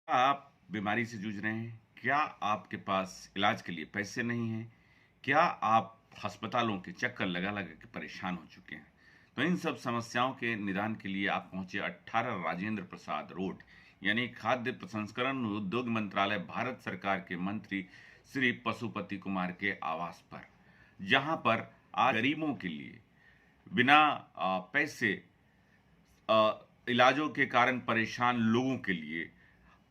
आप बीमारी से जूझ रहे हैं? क्या आपके पास इलाज के लिए पैसे नहीं हैं? क्या आप अस्पतालों के चक्कर लगा-लगा के परेशान हो चुके हैं? तो इन सब समस्याओं के निदान के लिए आप पहुँचे 18 राजेंद्र प्रसाद रोड, यानी खाद्य प्रसंस्करण उद्योग मंत्रालय, भारत सरकार के मंत्री श्री पशुपति कुमार के आवास पर। जहाँ पर आज गरीबों के लिए बिना पैसे इलाजों के कारण परेशान लोगों के लिए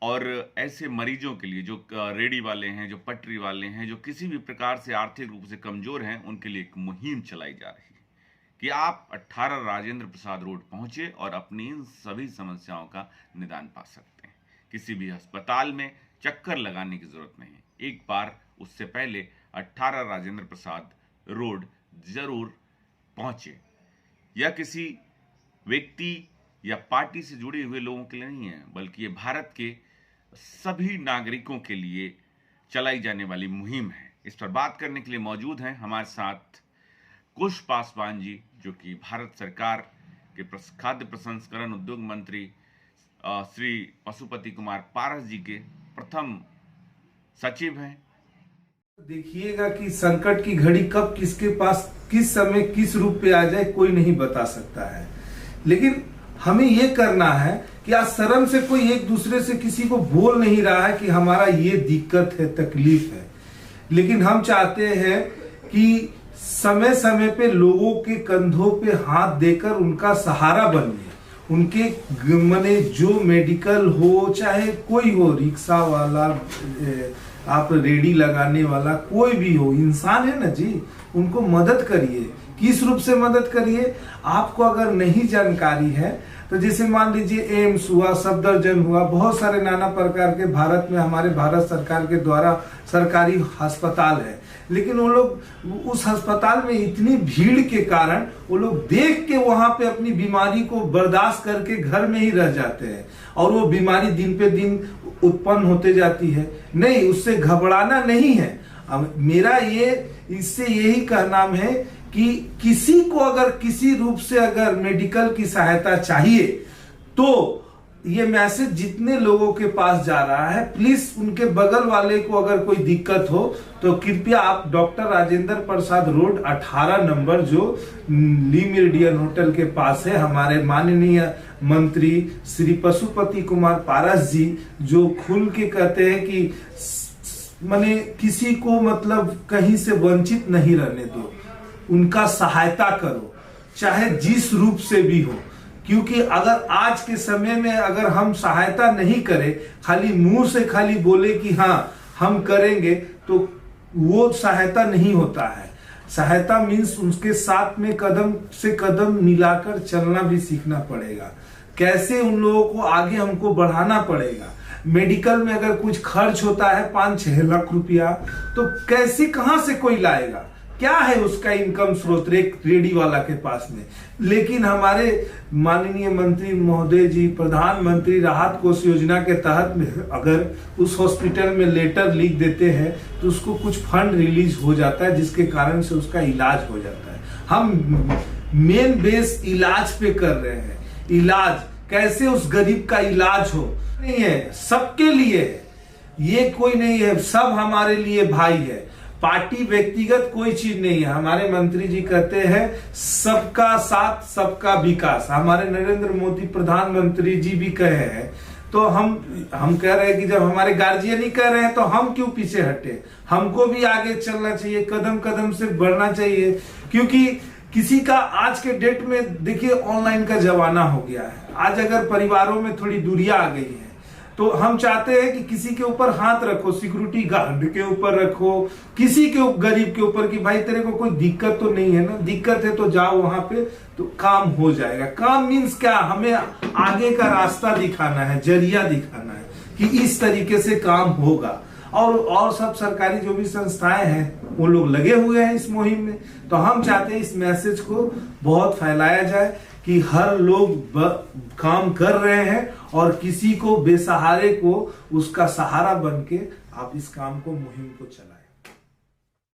और ऐसे मरीजों के लिए जो रेहड़ी वाले हैं, जो पटरी वाले हैं, जो किसी भी प्रकार से आर्थिक रूप से कमज़ोर हैं, उनके लिए एक मुहिम चलाई जा रही है कि आप 18 राजेंद्र प्रसाद रोड पहुँचे और अपनी इन सभी समस्याओं का निदान पा सकते हैं। किसी भी अस्पताल में चक्कर लगाने की ज़रूरत नहीं है। एक बार उससे पहले 18 राजेंद्र प्रसाद रोड ज़रूर पहुँचे। यह किसी व्यक्ति या पार्टी से जुड़े हुए लोगों के लिए नहीं है, बल्कि ये भारत के सभी नागरिकों के लिए चलाई जाने वाली मुहिम है। इस पर बात करने के लिए मौजूद हैं हमारे साथ कुश पासवान जी, जो कि भारत सरकार के खाद्य प्रसंस्करण उद्योग मंत्री श्री पशुपति कुमार पारस जी के प्रथम सचिव हैं। देखिएगा कि संकट की घड़ी कब किसके पास किस समय किस रूप पे आ जाए कोई नहीं बता सकता है, लेकिन हमें ये करना है कि आज शर्म से कोई एक दूसरे से किसी को बोल नहीं रहा है कि हमारा ये दिक्कत है, तकलीफ है, लेकिन हम चाहते हैं कि समय समय पे लोगों के कंधों पे हाथ देकर उनका सहारा बनिए। उनके मने जो मेडिकल हो, चाहे कोई हो, रिक्शा वाला, आप रेडी लगाने वाला, कोई भी हो, इंसान है ना जी, उनको मदद करिए। किस रूप से मदद करिए? आपको अगर नहीं जानकारी है तो जैसे मान लीजिए एम्स हुआ, सफदरजंग हुआ, बहुत सारे नाना प्रकार के भारत में हमारे भारत सरकार के द्वारा सरकारी अस्पताल है, लेकिन वो लोग उस अस्पताल में इतनी भीड़ के कारण वो लोग देख के वहां पे अपनी बीमारी को बर्दाश्त करके घर में ही रह जाते हैं और वो बीमारी दिन पे दिन उत्पन्न होते जाती है। नहीं, उससे घबराना नहीं है। अब मेरा ये इससे यही कहना है कि किसी को अगर किसी रूप से अगर मेडिकल की सहायता चाहिए तो ये मैसेज जितने लोगों के पास जा रहा है, प्लीज उनके बगल वाले को अगर कोई दिक्कत हो तो कृपया आप doctor Rajendra Prasad road 18 number जो ली मेरिडियन होटल के पास है, हमारे माननीय मंत्री श्री पशुपति कुमार पारस जी जो खुल के कहते हैं कि माने किसी को मतलब कहीं से वंचित नहीं रहने दो, उनका सहायता करो, चाहे जिस रूप से भी हो। क्योंकि अगर आज के समय में अगर हम सहायता नहीं करें, खाली मुंह से खाली बोले कि हाँ हम करेंगे, तो वो सहायता नहीं होता है। सहायता मीन्स उसके साथ में कदम से कदम मिलाकर चलना भी सीखना पड़ेगा। कैसे उन लोगों को आगे हमको बढ़ाना पड़ेगा। मेडिकल में अगर कुछ खर्च होता है 5-6 लाख रुपया, तो कैसे कहां से कोई लाएगा? क्या है उसका इनकम स्रोत रेडी वाला के पास में? लेकिन हमारे माननीय मंत्री महोदय जी प्रधानमंत्री राहत कोष योजना के तहत में अगर उस हॉस्पिटल में लेटर लिख देते हैं तो उसको कुछ फंड रिलीज हो जाता है, जिसके कारण से उसका इलाज हो जाता है। हम मेन बेस इलाज पे कर रहे हैं। इलाज कैसे उस गरीब का इलाज हो, नहीं है, सबके लिए है, ये कोई नहीं है, सब हमारे लिए भाई है। पार्टी व्यक्तिगत कोई चीज नहीं है। हमारे मंत्री जी कहते हैं सबका साथ सबका विकास। हमारे नरेंद्र मोदी प्रधानमंत्री जी भी कहे हैं, तो हम कह रहे हैं कि जब हमारे गार्जियन ही कह रहे हैं तो हम क्यों पीछे हटे? हमको भी आगे चलना चाहिए, कदम कदम से बढ़ना चाहिए। क्योंकि किसी का आज के डेट में देखिए ऑनलाइन का जमाना हो गया है। आज अगर परिवारों में थोड़ी दूरियां आ गई है तो हम चाहते हैं कि किसी के ऊपर हाथ रखो, सिक्योरिटी गार्ड के ऊपर रखो, किसी के गरीब के ऊपर कि भाई तेरे को कोई दिक्कत तो नहीं है ना, दिक्कत है तो जाओ वहां पे, तो काम हो जाएगा। काम मीन्स क्या? हमें आगे का रास्ता दिखाना है, जरिया दिखाना है कि इस तरीके से काम होगा। और सब सरकारी जो भी संस्थाएं हैं वो लोग लगे हुए हैं इस मुहिम में। तो हम चाहते हैं इस मैसेज को बहुत फैलाया जाए कि हर लोग काम कर रहे हैं और किसी को बेसहारे को उसका सहारा बन के आप इस काम को, मुहिम को चलाएं।